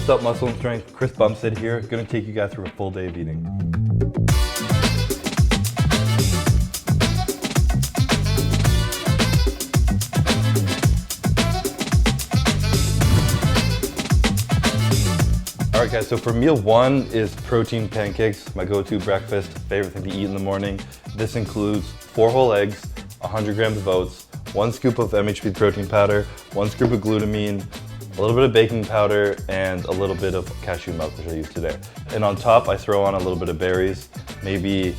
What's up, Muscle and Strength? Chris Bumstead here, gonna take you guys through a full day of eating. Alright guys, so for meal one is protein pancakes, my go-to breakfast, favorite thing to eat in the morning. This includes 4 whole eggs, 100 grams of oats, 1 scoop of MHP protein powder, 1 scoop of glutamine, a little bit of baking powder, and a little bit of cashew milk, which I use today. And on top, I throw on a little bit of berries, maybe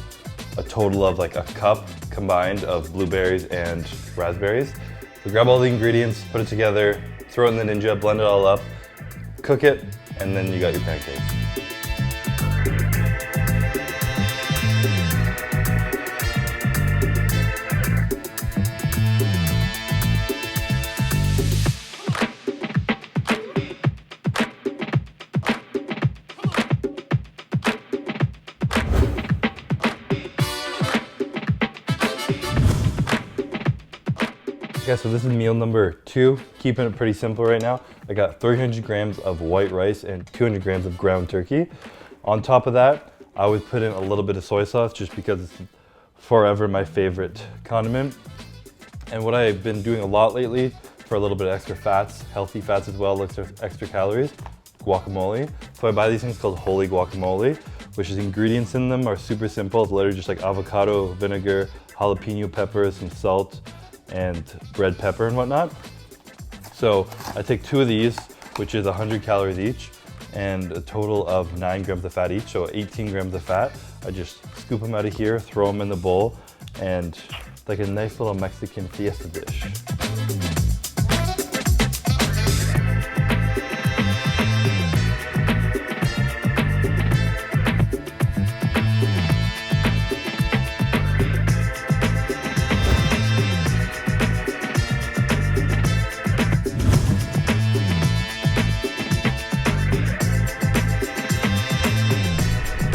a total of like a cup combined of blueberries and raspberries. So grab all the ingredients, put it together, throw it in the Ninja, blend it all up, cook it, and then you got your pancakes. Okay, so this is meal number 2, keeping it pretty simple right now. I got 300 grams of white rice and 200 grams of ground turkey. On top of that, I always put in a little bit of soy sauce just because it's forever my favorite condiment. And what I've been doing a lot lately for a little bit of extra fats, healthy fats as well, extra calories, guacamole. So I buy these things called holy guacamole, which is ingredients in them are super simple. It's literally just like avocado, vinegar, jalapeno peppers, some salt, and red pepper and whatnot. So I take 2 of these, which is 100 calories each, and a total of 9 grams of fat each, so 18 grams of fat. I just scoop them out of here, throw them in the bowl, and it's like a nice little Mexican fiesta dish.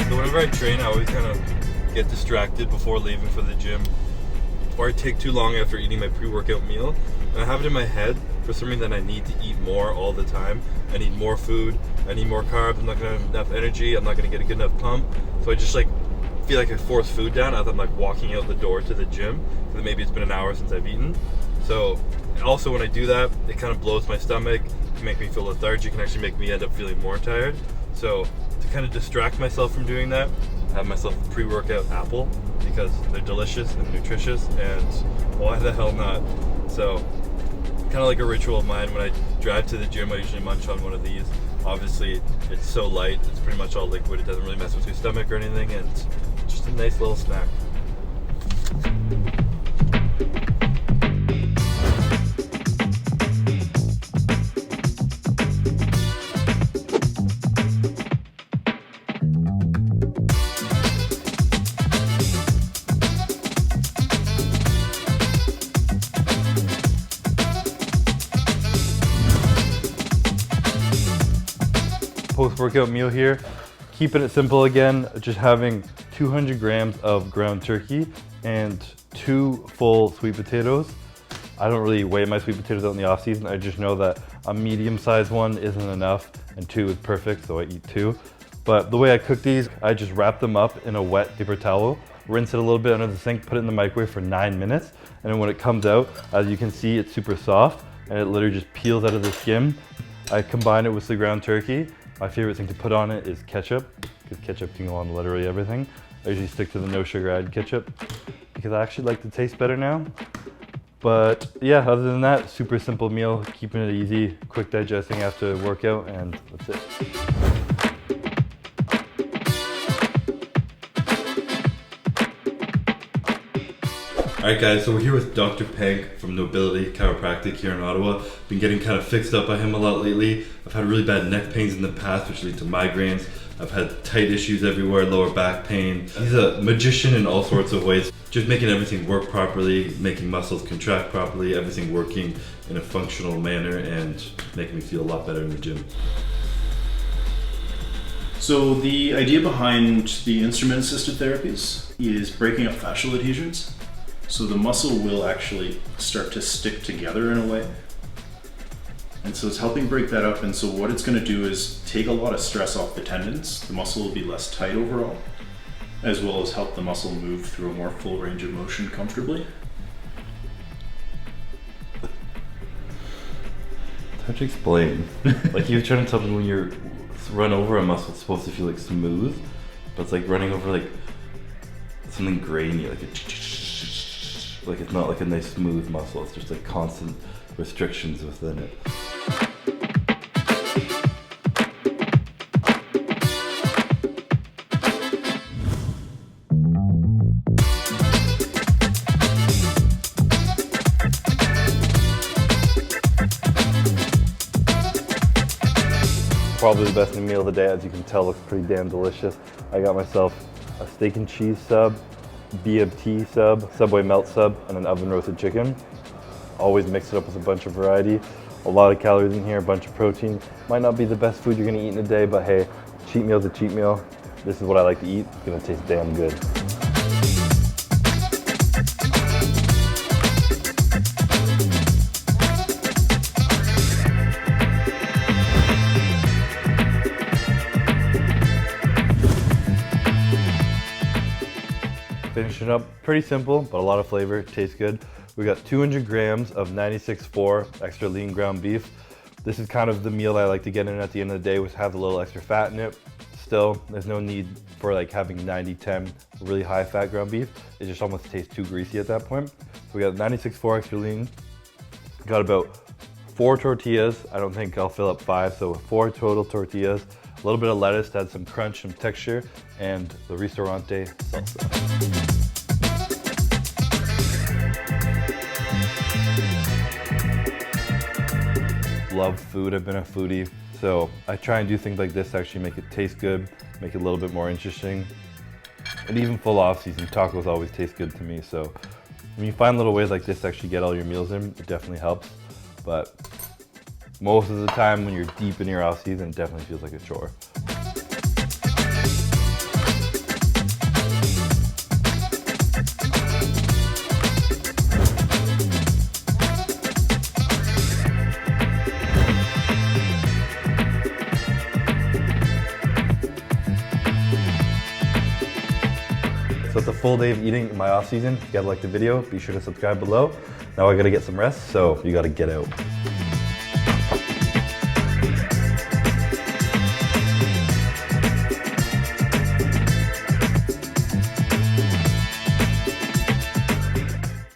Whenever I train, I always kind of get distracted before leaving for the gym, or I take too long after eating my pre-workout meal, and I have it in my head for some reason that I need to eat more all the time. I need more food, I need more carbs, I'm not gonna have enough energy, I'm not gonna get a good enough pump, so I just like feel like I force food down as I'm like walking out the door to the gym, because maybe it's been an hour since I've eaten. So also when I do that, it kind of blows my stomach, it can make me feel lethargic, can actually make me end up feeling more tired. So to kind of distract myself from doing that, I have myself a pre-workout apple because they're delicious and nutritious, and why the hell not? So kind of like a ritual of mine. When I drive to the gym, I usually munch on one of these. Obviously it's so light, it's pretty much all liquid, it doesn't really mess with your stomach or anything, and it's just a nice little snack. Post-workout meal here, keeping it simple again, just having 200 grams of ground turkey and 2 full sweet potatoes. I don't really weigh my sweet potatoes out in the off season. I just know that a medium-sized one isn't enough and 2 is perfect, so I eat 2. But the way I cook these, I just wrap them up in a wet paper towel, rinse it a little bit under the sink, put it in the microwave for 9 minutes, and then when it comes out, as you can see, it's super soft and it literally just peels out of the skin. I combine it with the ground turkey. My favorite thing to put on it is ketchup, because ketchup can go on literally everything. I usually stick to the no sugar added ketchup because I actually like the taste better now. But yeah, other than that, super simple meal, keeping it easy, quick digesting after workout, and that's it. Alright guys, so we're here with Dr. Peg from Nobility Chiropractic here in Ottawa. Been getting kind of fixed up by him a lot lately. I've had really bad neck pains in the past, which lead to migraines. I've had tight issues everywhere, lower back pain. He's a magician in all sorts of ways, just making everything work properly, making muscles contract properly, everything working in a functional manner, and making me feel a lot better in the gym. So the idea behind the instrument-assisted therapies is breaking up fascial adhesions. So the muscle will actually start to stick together in a way. And so it's helping break that up. And so what it's going to do is take a lot of stress off the tendons. The muscle will be less tight overall, as well as help the muscle move through a more full range of motion comfortably. It's hard to explain. Like you're trying to tell me when you're run over a muscle, it's supposed to feel like smooth, but it's like running over like something grainy, like it's not like a nice smooth muscle. It's just like constant restrictions within it. Probably the best meal of the day. As you can tell, looks pretty damn delicious. I got myself a steak and cheese sub, BMT sub, Subway melt sub, and an oven roasted chicken. Always mix it up with a bunch of variety. A lot of calories in here, a bunch of protein. Might not be the best food you're gonna eat in a day, but hey, cheat meal's a cheat meal. This is what I like to eat. It's gonna taste damn good. Finishing up, pretty simple, but a lot of flavor, tastes good. We got 200 grams of 96.4 extra lean ground beef. This is kind of the meal I like to get in at the end of the day, which has a little extra fat in it. Still, there's no need for like having 90-10 really high fat ground beef. It just almost tastes too greasy at that point. So we got 96.4 extra lean. Got about 4 tortillas. I don't think I'll fill up 5, so 4 total tortillas. A little bit of lettuce to add some crunch, some texture, and the Ristorante salsa. Love food, I've been a foodie, so I try and do things like this to actually make it taste good, make it a little bit more interesting. And even full off season, tacos always taste good to me, so when you find little ways like this to actually get all your meals in, it definitely helps. But most of the time when you're deep in your off season, it definitely feels like a chore. So it's a full day of eating in my off season. If you guys like the video, be sure to subscribe below. Now I gotta get some rest, so you gotta get out.